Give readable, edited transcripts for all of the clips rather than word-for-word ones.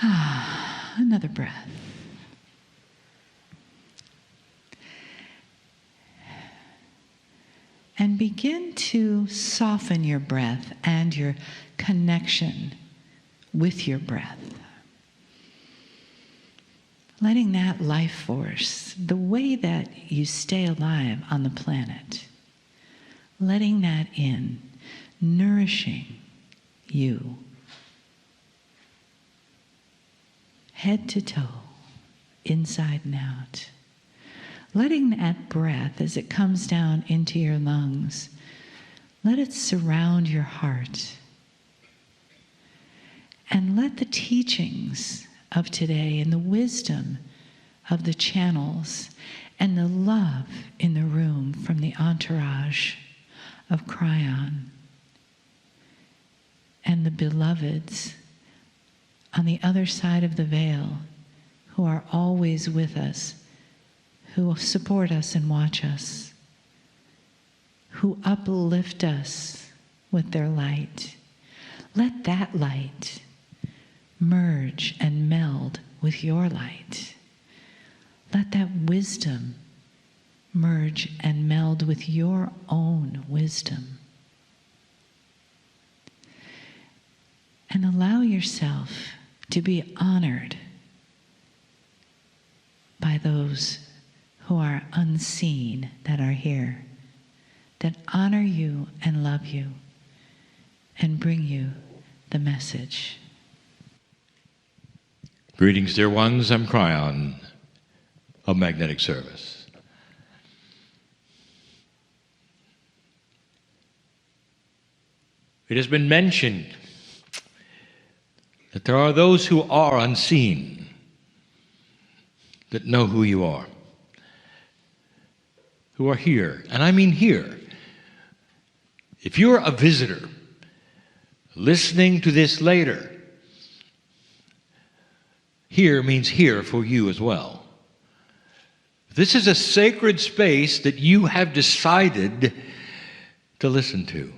Another breath. And begin to soften your breath and your connection with your breath. Letting that life force, the way that you stay alive on the planet, letting that in, nourishing you, head to toe, inside and out. Letting that breath, as it comes down into your lungs, let it surround your heart. And let the teachings of today and the wisdom of the channels and the love in the room from the entourage of Kryon and the beloveds on the other side of the veil who are always with us, who will support us and watch us, who uplift us with their light. Let that light merge and meld with your light. Let that wisdom merge and meld with your own wisdom. And allow yourself to be honored by those who are unseen that are here, that honor you and love you and bring you the message. Greetings, dear ones. I'm Kryon of Magnetic Service. It has been mentioned that there are those who are unseen that know who you are, who are here. And I mean here. If you're a visitor listening to this later, here means here for you as well. This is a sacred space that you have decided to listen to.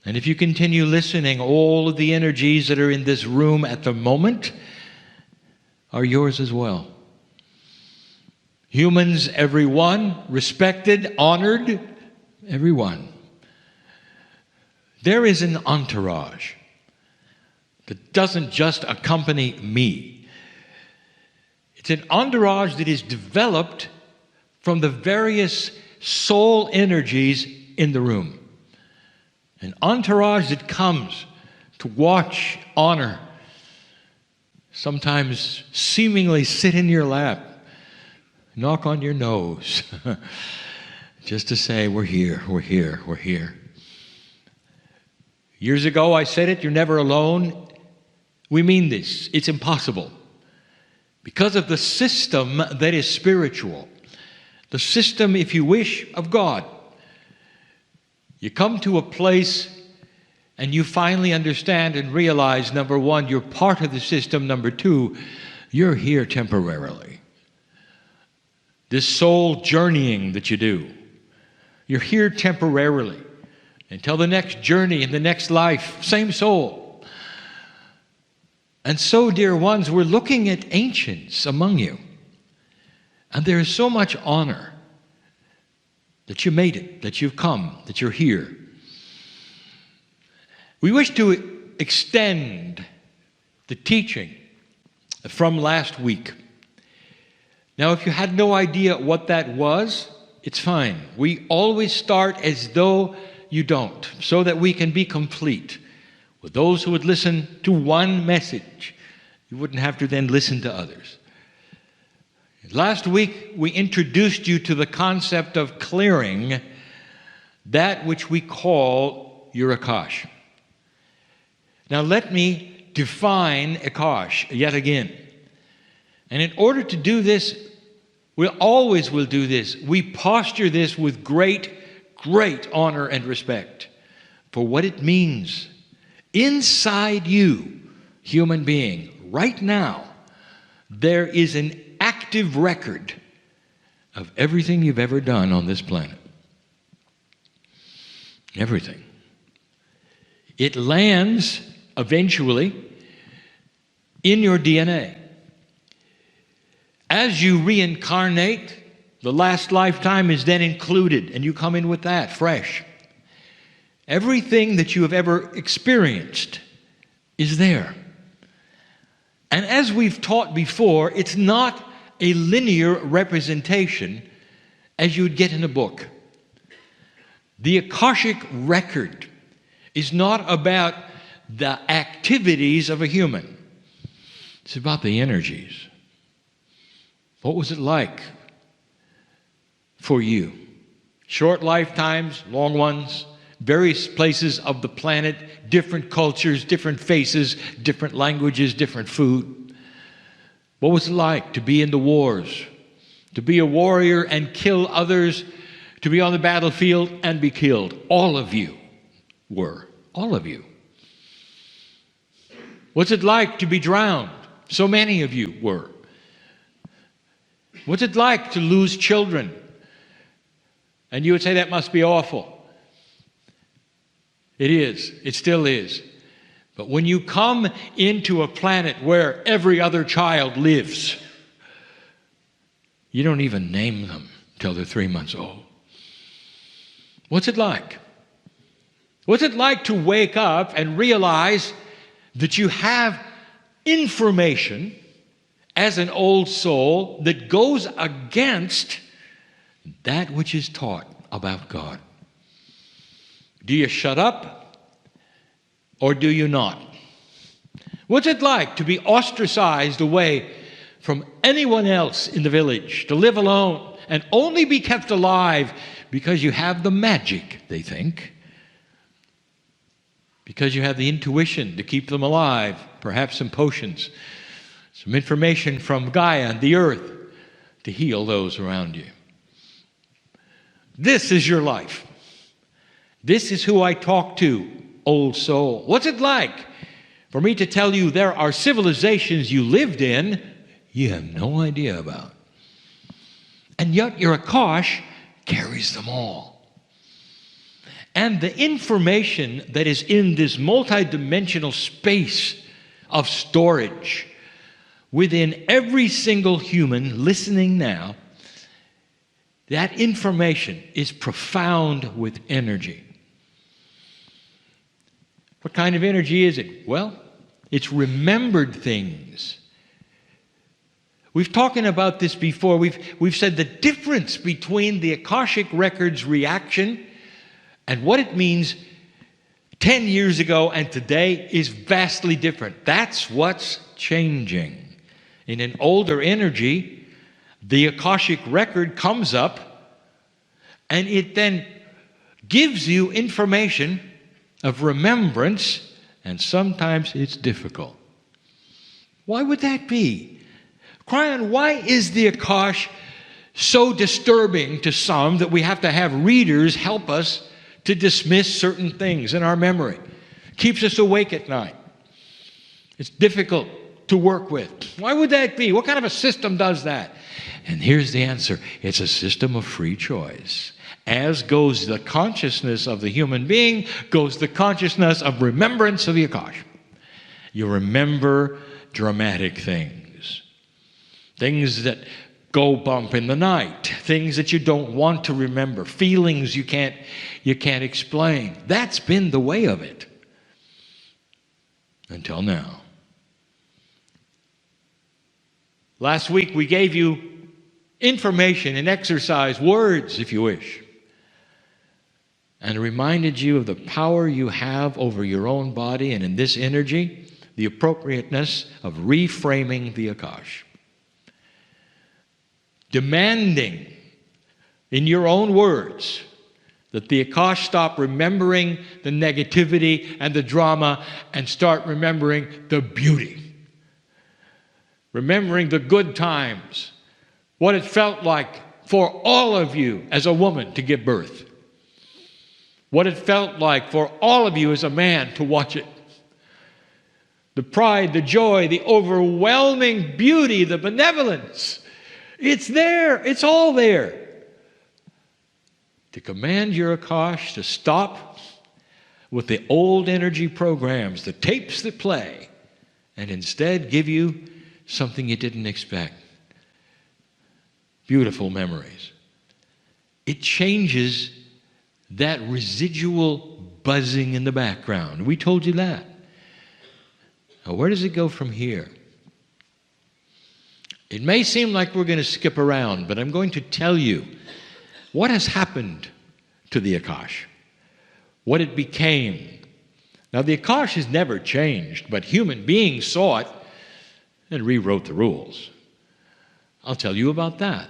And if you continue listening, all of the energies that are in this room at the moment are yours as well. Humans, everyone, respected, honored, everyone. There is an entourage that doesn't just accompany me. It's an entourage that is developed from the various soul energies in the room. An entourage that comes to watch, honor, sometimes seemingly sit in your lap, knock on your nose, just to say, we're here, we're here, we're here. Years ago I said it, you're never alone. We mean this. It's impossible. Because of the system that is spiritual. The system, if you wish, of God. You come to a place and you finally understand and realize, number one, you're part of the system. Number two, you're here temporarily. This soul journeying that you do, you're here temporarily until the next journey in the next life, same soul. And so, dear ones, we're looking at ancients among you. And there is so much honor that you made it, that you've come, that you're here. We wish to extend the teaching from last week. Now, if you had no idea what that was, it's fine. We always start as though you don't, so that we can be complete. With those who would listen to one message, you wouldn't have to then listen to others. Last week, we introduced you to the concept of clearing that which we call your Akash. Now, let me define Akash yet again. And in order to do this, we always will do this. We posture this with great honor and respect for what it means. Inside you, human being, right now, there is an active record of everything you've ever done on this planet. Everything. It lands eventually in your DNA. As you reincarnate, the last lifetime is then included, and you come in with that, fresh. Everything that you have ever experienced is there. And as we've taught before, it's not a linear representation as you would get in a book. The Akashic record is not about the activities of a human. It's about the energies. What was it like for you? Short lifetimes, long ones, various places of the planet, different cultures, different faces, different languages, different food. What was it like to be in the wars, to be a warrior and kill others, to be on the battlefield and be killed? All of you were. All of you. What's it like to be drowned? So many of you were. What's it like to lose children? And you would say that must be awful. It is. It still is. But when you come into a planet where every other child lives, you don't even name them till they're 3 months old. What's it like? What's it like to wake up and realize that you have information as an old soul that goes against that which is taught about God? Do you shut up or do you not? What's it like to be ostracized away from anyone else in the village, to live alone and only be kept alive because you have the magic, they think, because you have the intuition to keep them alive, perhaps some potions, some information from Gaia and the earth to heal those around you. This is your life. This is who I talk to, old soul. What's it like for me to tell you there are civilizations you lived in you have no idea about? And yet your Akash carries them all. And the information that is in this multidimensional space of storage within every single human listening now, that information is profound with energy. What kind of energy is it? Well, it's remembered things. We've talking about this before. We've said the difference between the Akashic Records reaction and what it means 10 years ago and today is vastly different. That's what's changing. In an older energy, the Akashic Record comes up and it then gives you information of remembrance, and sometimes it's difficult. Why would that be? Kryon, why is the Akash so disturbing to some that we have to have readers help us to dismiss certain things in our memory? Keeps us awake at night. It's difficult to work with. Why would that be? What kind of a system does that? And here's the answer. It's a system of free choice. As goes the consciousness of the human being, goes the consciousness of remembrance of the Akash. You remember dramatic things. Things that go bump in the night. Things that you don't want to remember. Feelings you can't explain. That's been the way of it. Until now. Last week we gave you information and exercise, words if you wish, and reminded you of the power you have over your own body, and in this energy, the appropriateness of reframing the Akash. Demanding in your own words that the Akash stop remembering the negativity and the drama and start remembering the beauty. Remembering the good times, what it felt like for all of you as a woman to give birth. What it felt like for all of you as a man to watch it. The pride, the joy, the overwhelming beauty, the benevolence. It's there. It's all there. To command your Akash to stop with the old energy programs, the tapes that play, and instead give you something you didn't expect. Beautiful memories. It changes that residual buzzing in the background. We told you that. Now, where does it go from here? It may seem like we're going to skip around, but I'm going to tell you what has happened to the Akash, what it became. Now, the Akash has never changed, but human beings saw it and rewrote the rules. I'll tell you about that.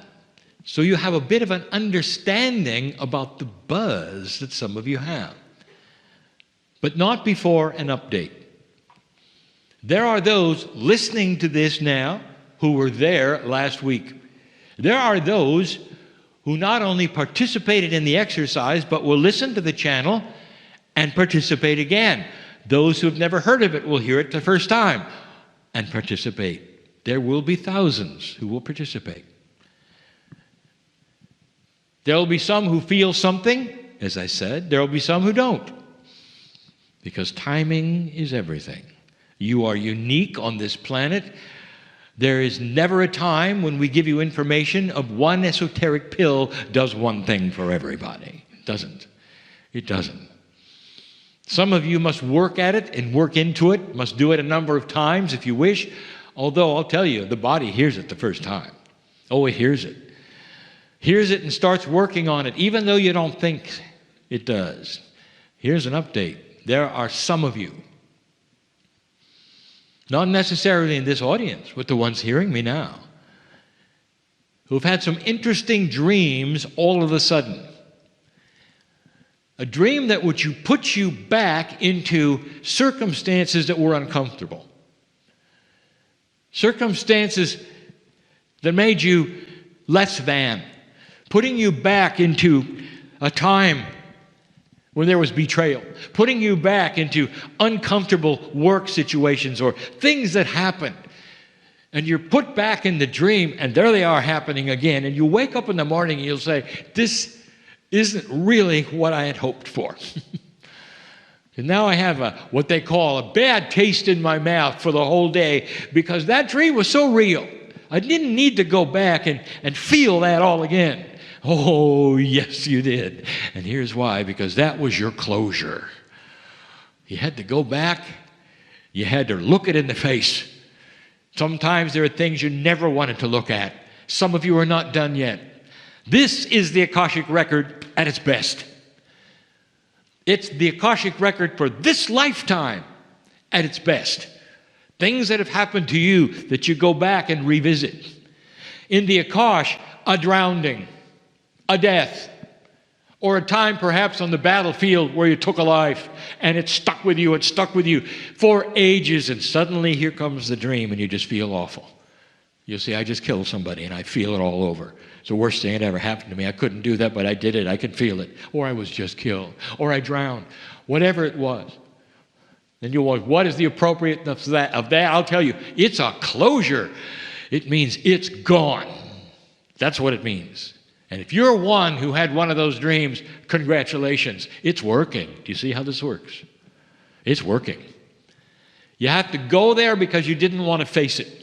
So you have a bit of an understanding about the buzz that some of you have. But not before an update. There are those listening to this now who were there last week. There are those who not only participated in the exercise, but will listen to the channel and participate again. Those who have never heard of it will hear it the first time and participate. There will be thousands who will participate. There will be some who feel something, as I said. There will be some who don't. Because timing is everything. You are unique on this planet. There is never a time when we give you information of one esoteric pill does one thing for everybody. It doesn't. It doesn't. Some of you must work at it and work into it, must do it a number of times if you wish. Although, I'll tell you, the body hears it the first time. Oh, it hears it. Hears it and starts working on it, even though you don't think it does. Here's an update. There are some of you, not necessarily in this audience, but the ones hearing me now, who've had some interesting dreams all of a sudden. A dream that would put you back into circumstances that were uncomfortable. Circumstances that made you less than. Putting you back into a time when there was betrayal. Putting you back into uncomfortable work situations or things that happened. And you're put back in the dream, and there they are happening again. And you wake up in the morning and you'll say, this isn't really what I had hoped for. And now I have what they call a bad taste in my mouth for the whole day because that dream was so real. I didn't need to go back and feel that all again. Oh, yes, you did. And here's why, because that was your closure. You had to go back. You had to look it in the face. Sometimes there are things you never wanted to look at. Some of you are not done yet. This is the Akashic record at its best. It's the Akashic record for this lifetime at its best. Things that have happened to you that you go back and revisit. In the Akash, a drowning, a death, or a time perhaps on the battlefield where you took a life and it stuck with you for ages, and suddenly here comes the dream and you just feel awful. You'll say, I just killed somebody and I feel it all over. It's the worst thing that ever happened to me. I couldn't do that, but I did it. I can feel it. Or I was just killed. Or I drowned. Whatever it was. Then you'll wonder, what is the appropriateness of that? I'll tell you, it's a closure. It means it's gone. That's what it means. And if you're one who had one of those dreams, congratulations. It's working. Do you see how this works? It's working. You have to go there because you didn't want to face it.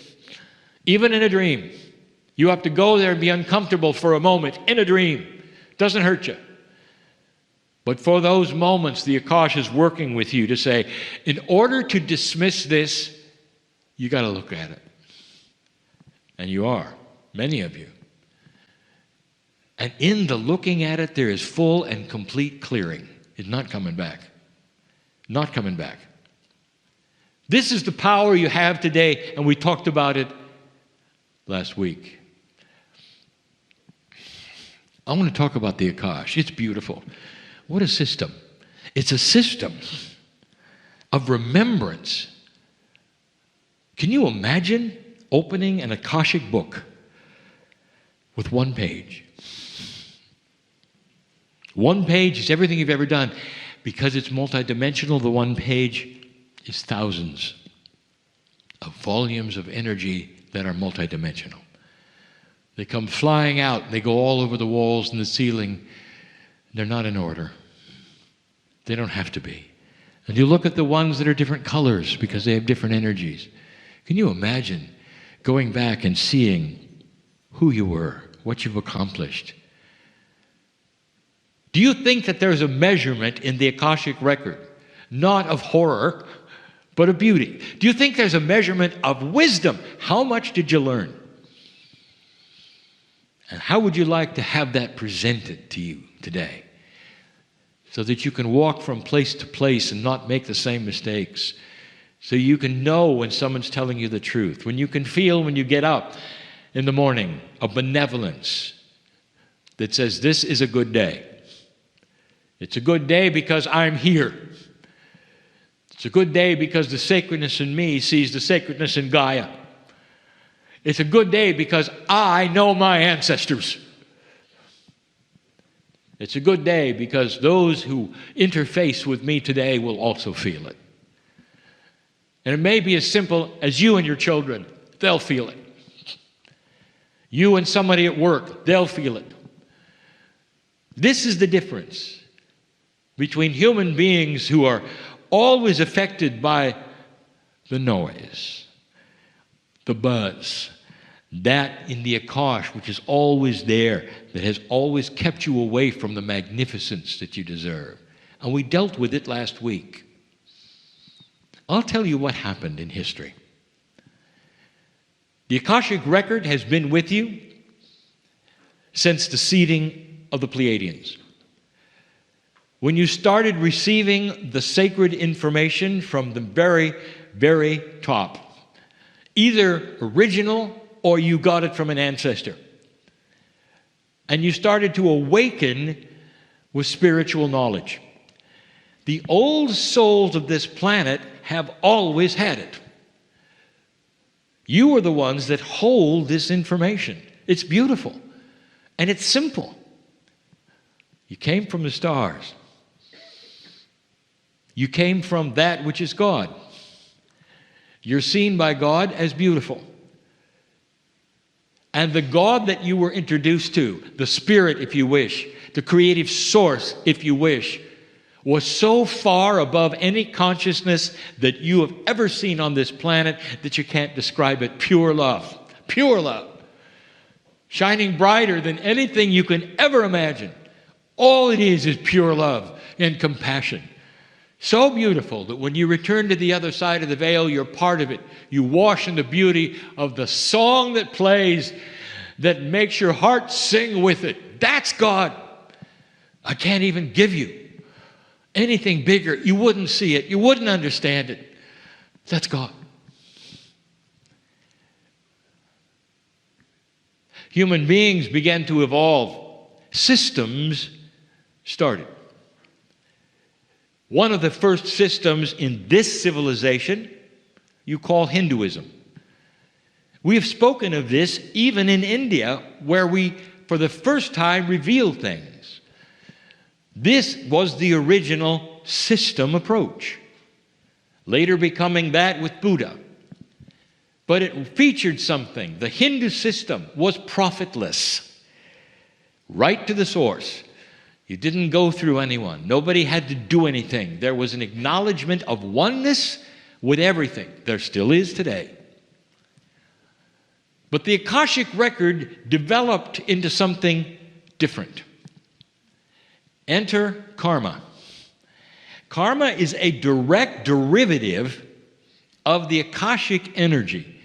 Even in a dream. You have to go there and be uncomfortable for a moment in a dream. Doesn't hurt you. But for those moments, the Akash is working with you to say, in order to dismiss this, you got to look at it. And you are, many of you. And in the looking at it, there is full and complete clearing. It's not coming back. Not coming back. This is the power you have today, and we talked about it last week. I want to talk about the Akash. It's beautiful. What a system. It's a system of remembrance. Can you imagine opening an Akashic book with one page? One page is everything you've ever done. Because it's multidimensional, the one page is thousands of volumes of energy that are multidimensional. They come flying out. They go all over the walls and the ceiling. They're not in order. They don't have to be. And you look at the ones that are different colors because they have different energies. Can you imagine going back and seeing who you were, what you've accomplished? Do you think that there's a measurement in the Akashic record, not of horror, but of beauty? Do you think there's a measurement of wisdom? How much did you learn? And how would you like to have that presented to you today, so that you can walk from place to place and not make the same mistakes, so you can know when someone's telling you the truth, when you can feel when you get up in the morning a benevolence that says, this is a good day. It's a good day because I'm here. It's a good day because the sacredness in me sees the sacredness in Gaia. It's a good day because I know my ancestors. It's a good day because those who interface with me today will also feel it. And it may be as simple as you and your children. They'll feel it. You and somebody at work, they'll feel it. This is the difference between human beings who are always affected by the noise, the buzz, that in the Akash, which is always there, that has always kept you away from the magnificence that you deserve. And we dealt with it last week. I'll tell you what happened in history. The Akashic record has been with you since the seeding of the Pleiadians. When you started receiving the sacred information from the very, very top, either original or you got it from an ancestor, and you started to awaken with spiritual knowledge. The old souls of this planet have always had it. You are the ones that hold this information. It's beautiful, and it's simple. You came from the stars. You came from that which is God. You're seen by God as beautiful. And the God that you were introduced to, the Spirit, if you wish, the creative source, if you wish, was so far above any consciousness that you have ever seen on this planet that you can't describe it. Pure love. Pure love. Shining brighter than anything you can ever imagine. All it is pure love and compassion. So beautiful that when you return to the other side of the veil, you're part of it. You wash in the beauty of the song that plays that makes your heart sing with it. That's God. I can't even give you anything bigger. You wouldn't see it. You wouldn't understand it. That's God. Human beings began to evolve. Systems started. One of the first systems in this civilization you call Hinduism. We have spoken of this even in India, where we, for the first time, revealed things. This was the original system approach, later becoming that with Buddha. But it featured something. The Hindu system was profitless, right to the source. You didn't go through anyone. Nobody had to do anything. There was an acknowledgement of oneness with everything. There still is today. But the Akashic record developed into something different. Enter karma. Karma is a direct derivative of the Akashic energy.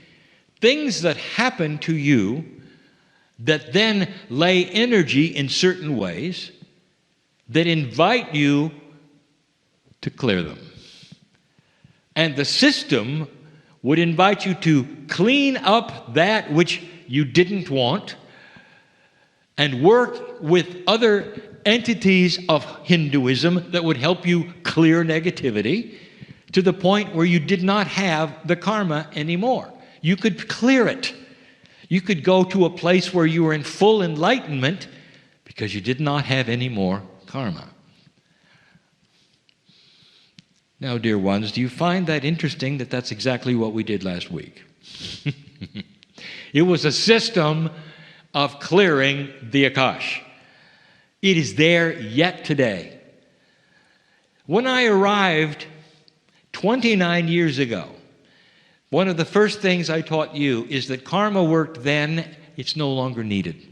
Things that happen to you that then lay energy in certain ways that invite you to clear them. And the system would invite you to clean up that which you didn't want and work with other entities of Hinduism that would help you clear negativity to the point where you did not have the karma anymore. You could clear it. You could go to a place where you were in full enlightenment because you did not have any more karma. Now, dear ones, do you find that interesting that that's exactly what we did last week? It was a system of clearing the Akash. It is there yet today. When I arrived 29 years ago, One of the first things I taught you is that karma worked then, it's no longer needed.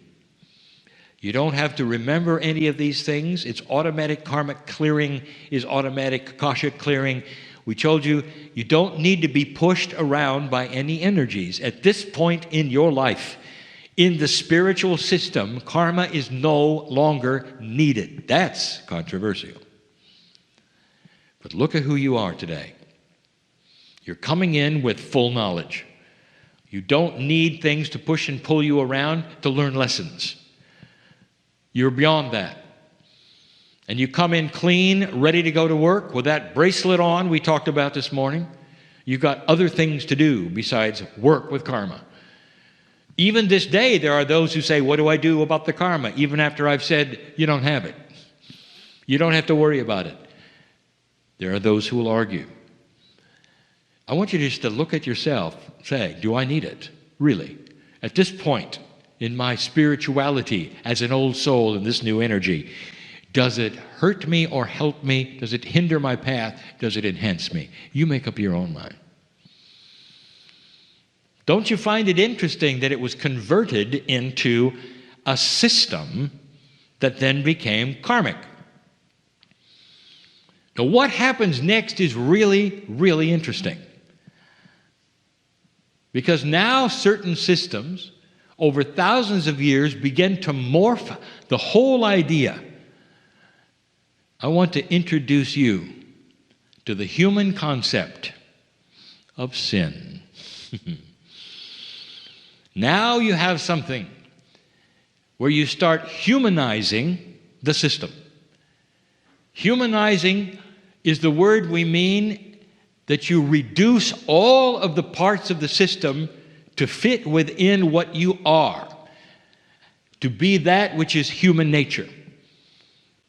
You don't have to remember any of these things. It's automatic. Karmic clearing is automatic. Akashic clearing. We told you, you don't need to be pushed around by any energies. At this point in your life, in the spiritual system, karma is no longer needed. That's controversial. But look at who you are today. You're coming in with full knowledge. You don't need things to push and pull you around to learn lessons. You're beyond that. And you come in clean, ready to go to work with that bracelet on we talked about this morning. You've got other things to do besides work with karma. Even this day, there are those who say, what do I do about the karma? Even after I've said, you don't have it. You don't have to worry about it. There are those who will argue. I want you just to look at yourself, say, do I need it? Really? At this point in my spirituality as an old soul in this new energy, does it hurt me or help me? Does it hinder my path? Does it enhance me? You make up your own mind. Don't you find it interesting that it was converted into a system that then became karmic? Now, what happens next is really, really interesting. Because now certain systems, over thousands of years, begin to morph the whole idea. I want to introduce you to the human concept of sin. Now you have something where you start humanizing the system. Humanizing is the word we mean that you reduce all of the parts of the system to fit within what you are, to be that which is human nature.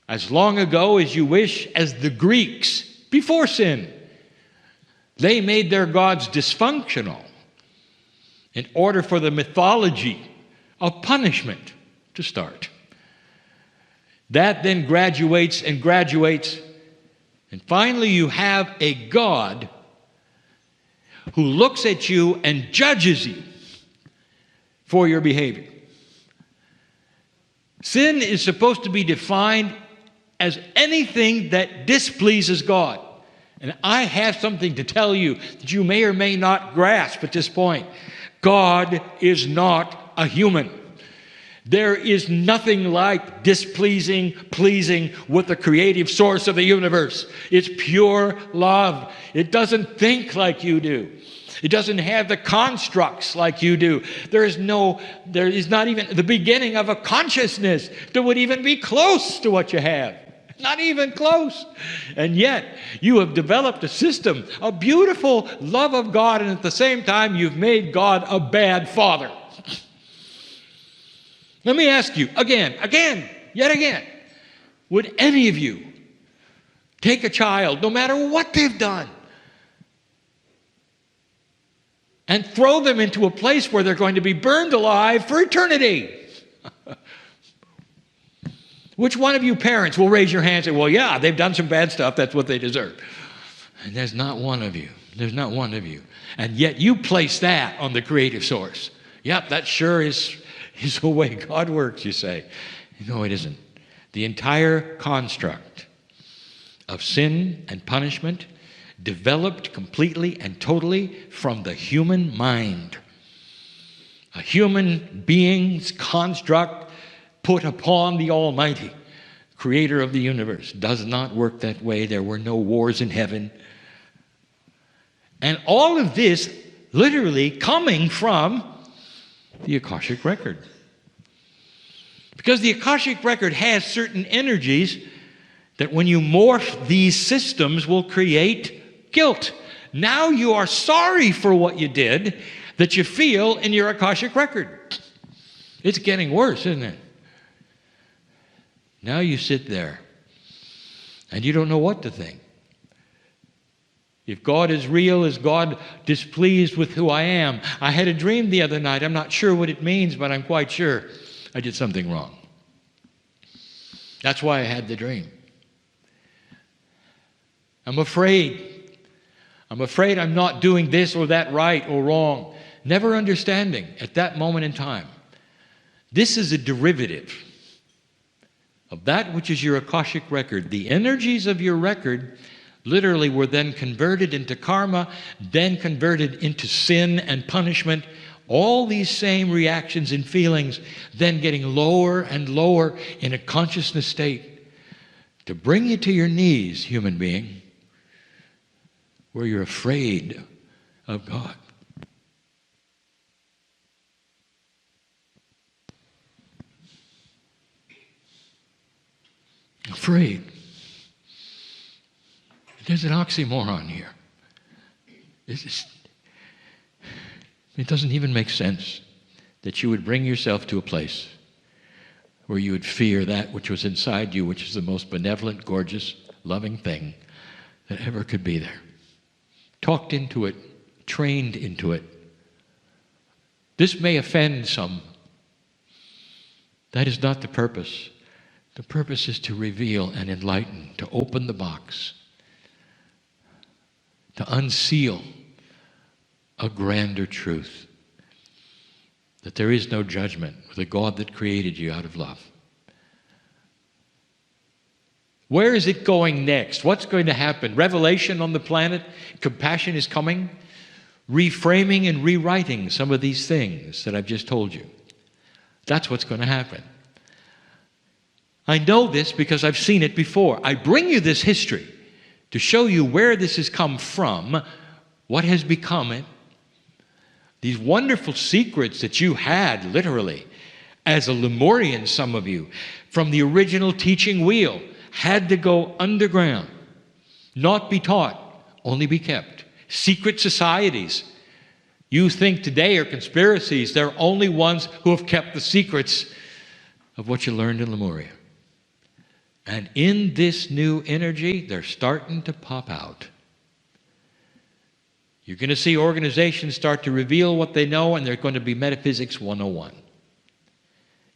As long ago as you wish, as the Greeks, before sin, they made their gods dysfunctional in order for the mythology of punishment to start. That then graduates and graduates, and finally you have a God who looks at you and judges you for your behavior. Sin is supposed to be defined as anything that displeases God. And I have something to tell you that you may or may not grasp at this point. God is not a human. There is nothing like displeasing, pleasing with the creative source of the universe. It's pure love. It doesn't think like you do. It doesn't have the constructs like you do. There is not even the beginning of a consciousness that would even be close to what you have. Not even close. And yet, you have developed a system, a beautiful love of God, and at the same time, you've made God a bad father. Let me ask you yet again, would any of you take a child, no matter what they've done, and throw them into a place where they're going to be burned alive for eternity? Which one of you parents will raise your hand and say, well, yeah, they've done some bad stuff, that's what they deserve? And there's not one of you. There's not one of you. And yet you place that on the creative source. Yep, that sure is the way God works, you say. No, it isn't. The entire construct of sin and punishment developed completely and totally from the human mind. A human being's construct put upon the Almighty, creator of the universe. Does not work that way. There were no wars in heaven. And all of this literally coming from the Akashic record. Because the Akashic record has certain energies that when you morph these systems will create guilt. Now you are sorry for what you did that you feel in your Akashic record. It's getting worse, isn't it? Now you sit there and you don't know what to think. If God is real, is God displeased with who I am? I had a dream the other night. I'm not sure what it means, but I'm quite sure I did something wrong. That's why I had the dream. I'm afraid I'm afraid I'm not doing this or that right or wrong. Never understanding at that moment in time. This is a derivative of that which is your Akashic record. The energies of your record literally were then converted into karma, then converted into sin and punishment. All these same reactions and feelings then getting lower and lower in a consciousness state to bring you to your knees, human being, where you're afraid of God. Afraid. There's an oxymoron here. It doesn't even make sense that you would bring yourself to a place where you would fear that which was inside you, which is the most benevolent, gorgeous, loving thing that ever could be there. Talked into it, trained into it. This may offend some. That is not the purpose. The purpose is to reveal and enlighten, to open the box, to unseal a grander truth, that there is no judgment with a God that created you out of love. Where is it going next? What's going to happen? Revelation on the planet? Compassion is coming? Reframing and rewriting some of these things that I've just told you. That's what's going to happen. I know this because I've seen it before. I bring you this history to show you where this has come from, what has become it. These wonderful secrets that you had, literally, as a Lemurian, some of you, from the original teaching wheel, had to go underground, not be taught, only be kept. Secret societies you think today are conspiracies. They're only ones who have kept the secrets of what you learned in Lemuria. And in this new energy, they're starting to pop out. You're going to see organizations start to reveal what they know, and they're going to be Metaphysics 101.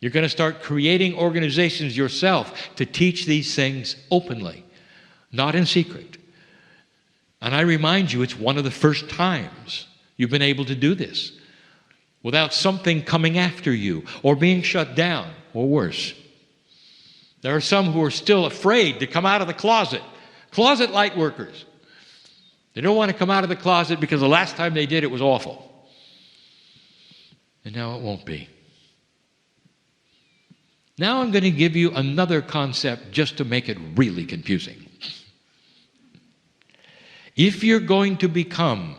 You're going to start creating organizations yourself to teach these things openly, not in secret. And I remind you, it's one of the first times you've been able to do this without something coming after you or being shut down or worse. There are some who are still afraid to come out of the closet. Closet light workers. They don't want to come out of the closet because the last time they did it was awful. And now it won't be. Now I'm going to give you another concept just to make it really confusing. If you're going to become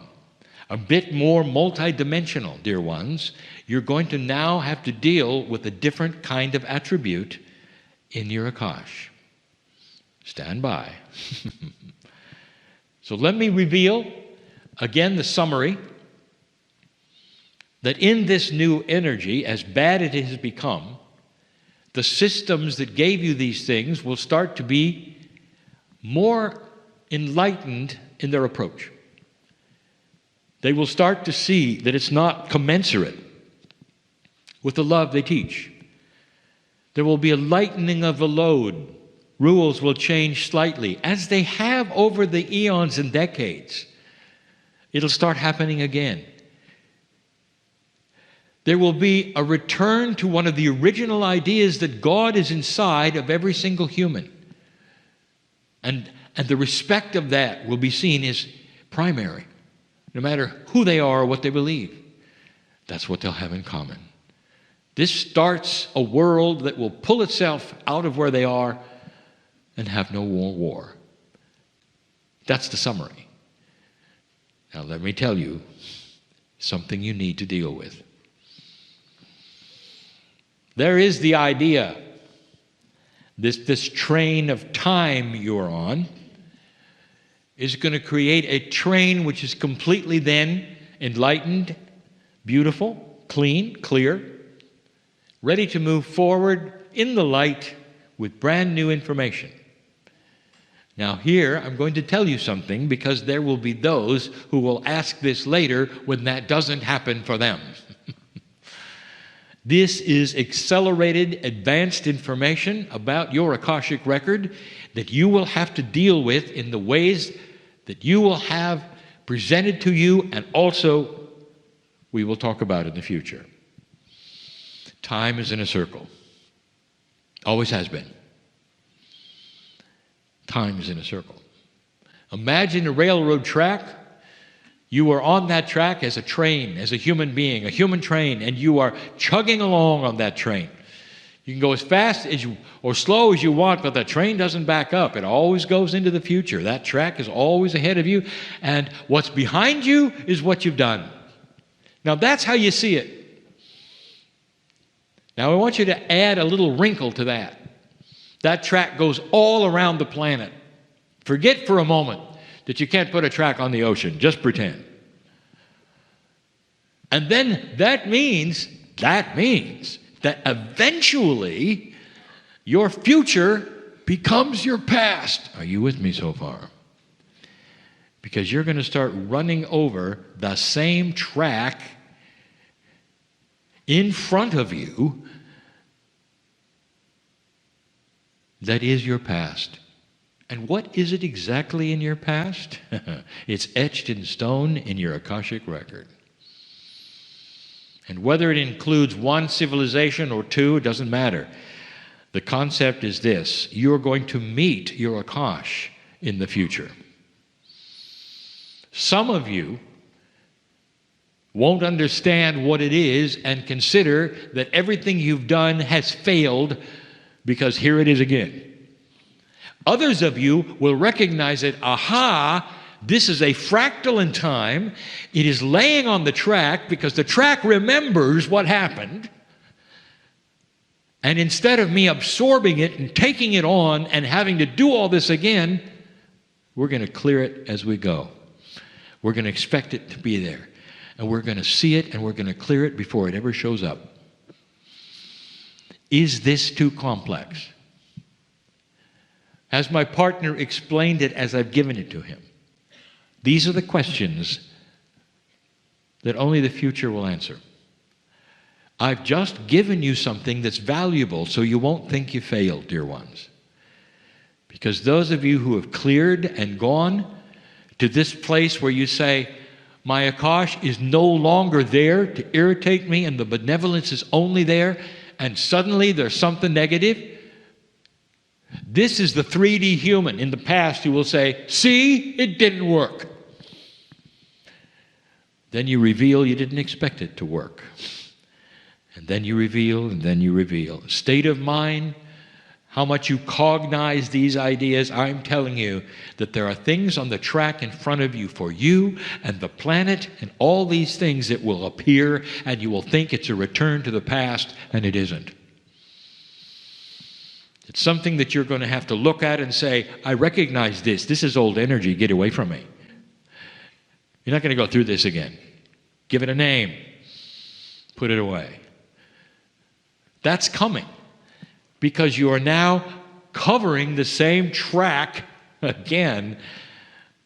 a bit more multidimensional, dear ones, you're going to now have to deal with a different kind of attribute in your Akash. Stand by. So let me reveal again the summary that in this new energy, as bad as it has become, the systems that gave you these things will start to be more enlightened in their approach. They will start to see that it's not commensurate with the love they teach. There will be a lightening of the load. Rules will change slightly, as they have over the eons and decades. It'll start happening again. There will be a return to one of the original ideas that God is inside of every single human. And the respect of that will be seen as primary, no matter who they are or what they believe. That's what they'll have in common. This starts a world that will pull itself out of where they are and have no more war. That's the summary. Now let me tell you something you need to deal with. There is the idea, this train of time you're on is going to create a train which is completely then enlightened, beautiful, clean, clear, ready to move forward in the light with brand new information. Now here, I'm going to tell you something because there will be those who will ask this later when that doesn't happen for them. This is accelerated, advanced information about your Akashic record that you will have to deal with in the ways that you will have presented to you, and also we will talk about in the future. Time is in a circle. Always has been. Time is in a circle. Imagine a railroad track. You are on that track as a train, as a human being, a human train, and you are chugging along on that train. You can go as fast as you or slow as you want, but the train doesn't back up. It always goes into the future. That track is always ahead of you, and what's behind you is what you've done. Now that's how you see it. Now I want you to add a little wrinkle to that. That track goes all around the planet. Forget for a moment that you can't put a track on the ocean. Just pretend. And then that means that eventually your future becomes your past. Are you with me so far? Because you're going to start running over the same track in front of you that is your past. And what is it exactly in your past? It's etched in stone in your Akashic record. And whether it includes one civilization or two, it doesn't matter. The concept is this: you're going to meet your Akash in the future. Some of you won't understand what it is and consider that everything you've done has failed because here it is again. Others of you will recognize that, aha, this is a fractal in time. It is laying on the track because the track remembers what happened. And instead of me absorbing it and taking it on and having to do all this again, we're going to clear it as we go. We're going to expect it to be there. And we're going to see it and we're going to clear it before it ever shows up. Is this too complex? Has my partner explained it as I've given it to him? These are the questions that only the future will answer. I've just given you something that's valuable so you won't think you failed, dear ones. Because those of you who have cleared and gone to this place where you say, my Akash is no longer there to irritate me and the benevolence is only there, and suddenly there's something negative. This is the 3D human in the past who will say, see, it didn't work. Then you reveal you didn't expect it to work. And then you reveal, and then you reveal. State of mind, how much you cognize these ideas. I'm telling you that there are things on the track in front of you for you and the planet and all these things that will appear, and you will think it's a return to the past, and it isn't. It's something that you're going to have to look at and say, I recognize this. This is old energy. Get away from me. You're not going to go through this again. Give it a name. Put it away. That's coming because you are now covering the same track again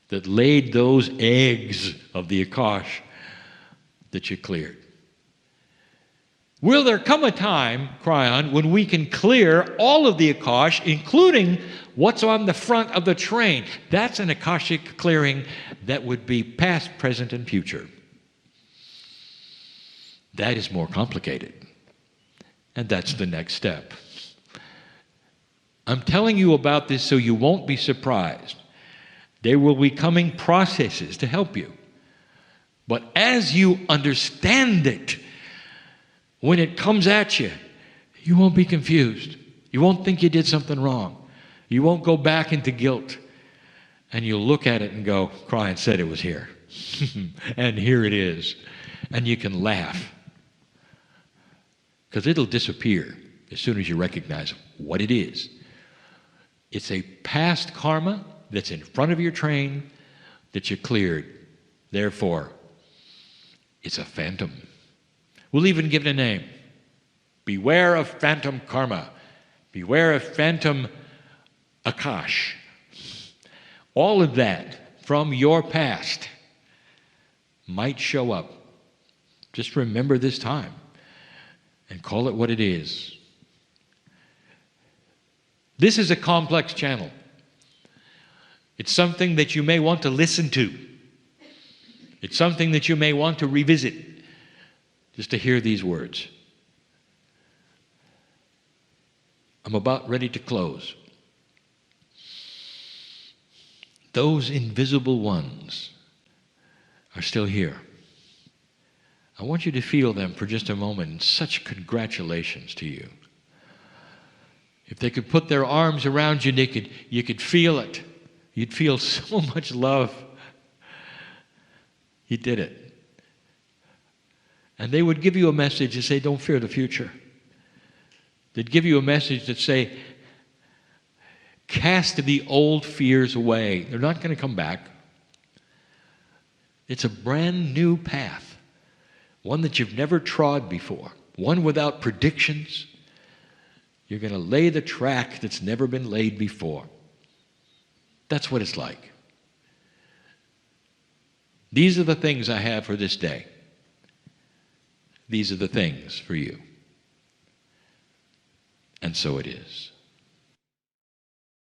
that laid those eggs of the Akash that you cleared. Will there come a time, Kryon, when we can clear all of the Akash, including what's on the front of the train? That's an Akashic clearing that would be past, present, and future. That is more complicated. And that's the next step. I'm telling you about this so you won't be surprised. There will be coming processes to help you. But as you understand it, when it comes at you, you won't be confused. You won't think you did something wrong. You won't go back into guilt. And you'll look at it and go, Kryon said it was here. And here it is. And you can laugh. Because it'll disappear as soon as you recognize what it is. It's a past karma that's in front of your train that you cleared. Therefore, it's a phantom. We'll even give it a name. Beware of phantom karma. Beware of phantom Akash. All of that from your past might show up. Just remember this time and call it what it is. This is a complex channel. It's something that you may want to listen to. It's something that you may want to revisit just to hear these words. I'm about ready to close. Those invisible ones are still here. I want you to feel them for just a moment, and such congratulations to you. If they could put their arms around you, you could feel it. You'd feel so much love. You did it. And they would give you a message and say, don't fear the future. They'd give you a message that say, cast the old fears away. They're not going to come back. It's a brand new path, one that you've never trod before, one without predictions. You're going to lay the track that's never been laid before. That's what it's like. These are the things I have for this day. These are the things for you. And so it is.